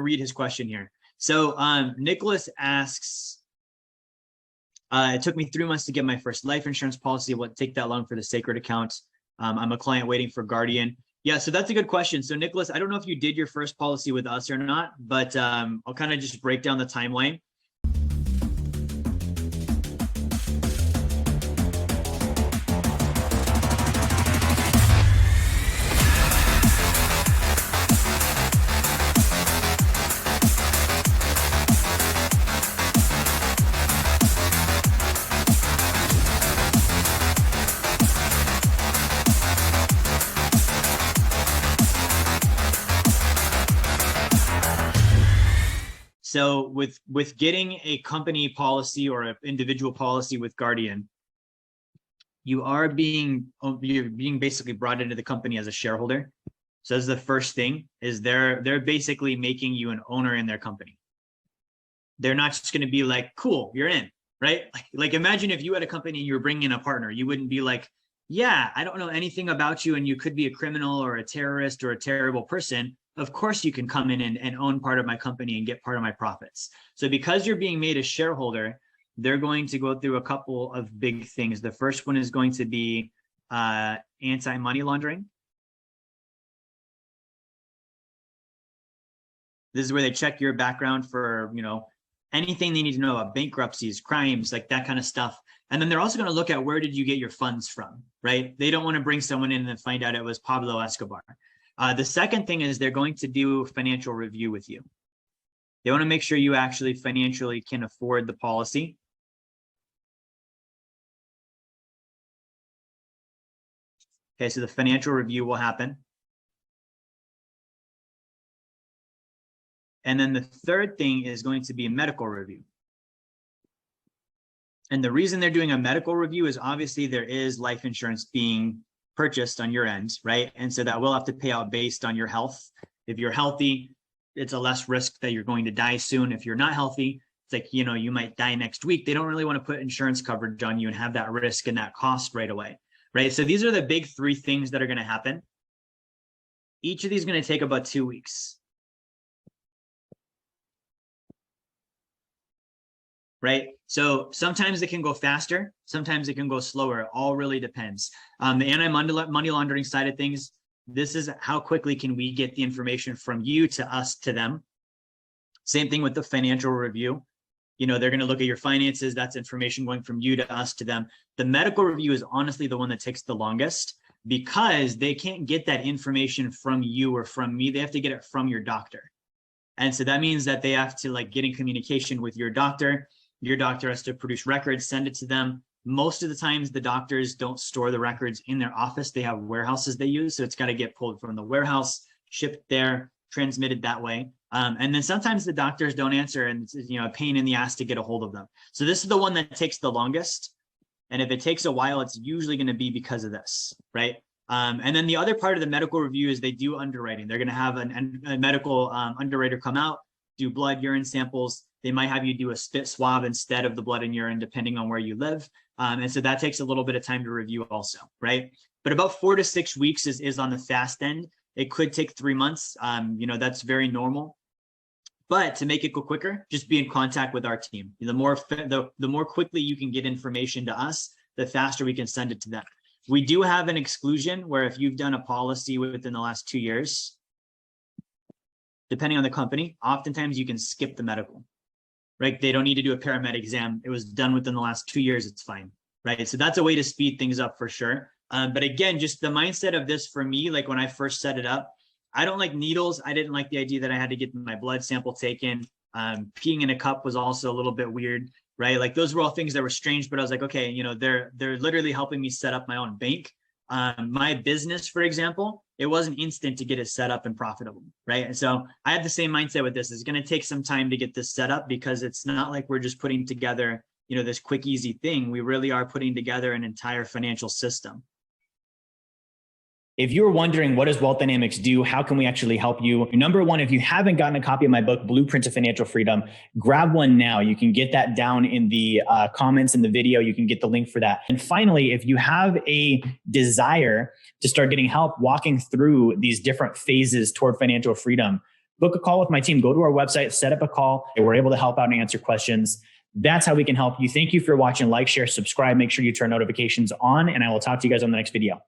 read his question here. So Nicholas asks, it took me 3 months to get my first life insurance policy. Will it take that long for the sacred account? I'm a client waiting for Guardian. Yeah, so that's a good question. So Nicholas, I don't know if you did your first policy with us or not, but I'll kind of just break down the timeline. So with getting a company policy or an individual policy with Guardian, you're being basically brought into the company as a shareholder. So that's the first thing, is they're basically making you an owner in their company. They're not just going to be like, cool, you're in, right? Like imagine if you had a company and you were bringing in a partner, you wouldn't be like, yeah, I don't know anything about you and you could be a criminal or a terrorist or a terrible person. Of course you can come in and own part of my company and get part of my profits. So because you're being made a shareholder, they're going to go through a couple of big things. The first one is going to be anti-money laundering. This is where they check your background for, anything they need to know about bankruptcies, crimes, like that kind of stuff. And then they're also going to look at where did you get your funds from, right? They don't want to bring someone in and find out it was Pablo Escobar. The second thing is they're going to do financial review with you. They want to make sure you actually financially can afford the policy. Okay, so the financial review will happen. And then the third thing is going to be a medical review. And the reason they're doing a medical review is obviously there is life insurance being purchased on your end, right? And so that will have to pay out based on your health. If you're healthy, it's a less risk that you're going to die soon. If you're not healthy, it's like, you might die next week. They don't really want to put insurance coverage on you and have that risk and that cost right away, right? So these are the big three things that are going to happen. Each of these is going to take about 2 weeks. Right? So sometimes it can go faster, sometimes it can go slower. It all really depends. The anti-money laundering side of things, this is how quickly can we get the information from you to us to them. Same thing with the financial review. They're going to look at your finances. That's information going from you to us to them. The medical review is honestly the one that takes the longest because they can't get that information from you or from me. They have to get it from your doctor. And so that means that they have to get in communication with your doctor. Your doctor has to produce records, send it to them. Most of the times the doctors don't store the records in their office. They have warehouses they use. So it's got to get pulled from the warehouse, shipped there, transmitted that way. And then sometimes the doctors don't answer and it's a pain in the ass to get a hold of them. So this is the one that takes the longest. And if it takes a while, it's usually going to be because of this, right? And then the other part of the medical review is they do underwriting. They're going to have a medical underwriter come out, do blood, urine samples. They might have you do a spit swab instead of the blood and urine, depending on where you live. And so that takes a little bit of time to review also, right? But about 4 to 6 weeks is on the fast end. It could take 3 months. That's very normal. But to make it go quicker, just be in contact with our team. The more quickly you can get information to us, the faster we can send it to them. We do have an exclusion where if you've done a policy within the last 2 years, depending on the company, oftentimes you can skip the medical. Right? They don't need to do a paramedic exam. It was done within the last 2 years. It's fine. Right? So that's a way to speed things up for sure. But again, just the mindset of this for me, like when I first set it up, I don't like needles. I didn't like the idea that I had to get my blood sample taken. Peeing in a cup was also a little bit weird, right? Like those were all things that were strange, but I was like, okay, they're literally helping me set up my own bank. My business, for example, it wasn't instant to get it set up and profitable, right? And so I had the same mindset with this. It's going to take some time to get this set up because it's not like we're just putting together, this quick, easy thing. We really are putting together an entire financial system. If you're wondering, what does Wealth Dynamics do? How can we actually help you? Number one, if you haven't gotten a copy of my book, Blueprint to Financial Freedom, grab one now. You can get that down in the comments in the video. You can get the link for that. And finally, if you have a desire to start getting help walking through these different phases toward financial freedom, book a call with my team. Go to our website, set up a call. We're able to help out and answer questions. That's how we can help you. Thank you for watching. Like, share, subscribe. Make sure you turn notifications on, and I will talk to you guys on the next video.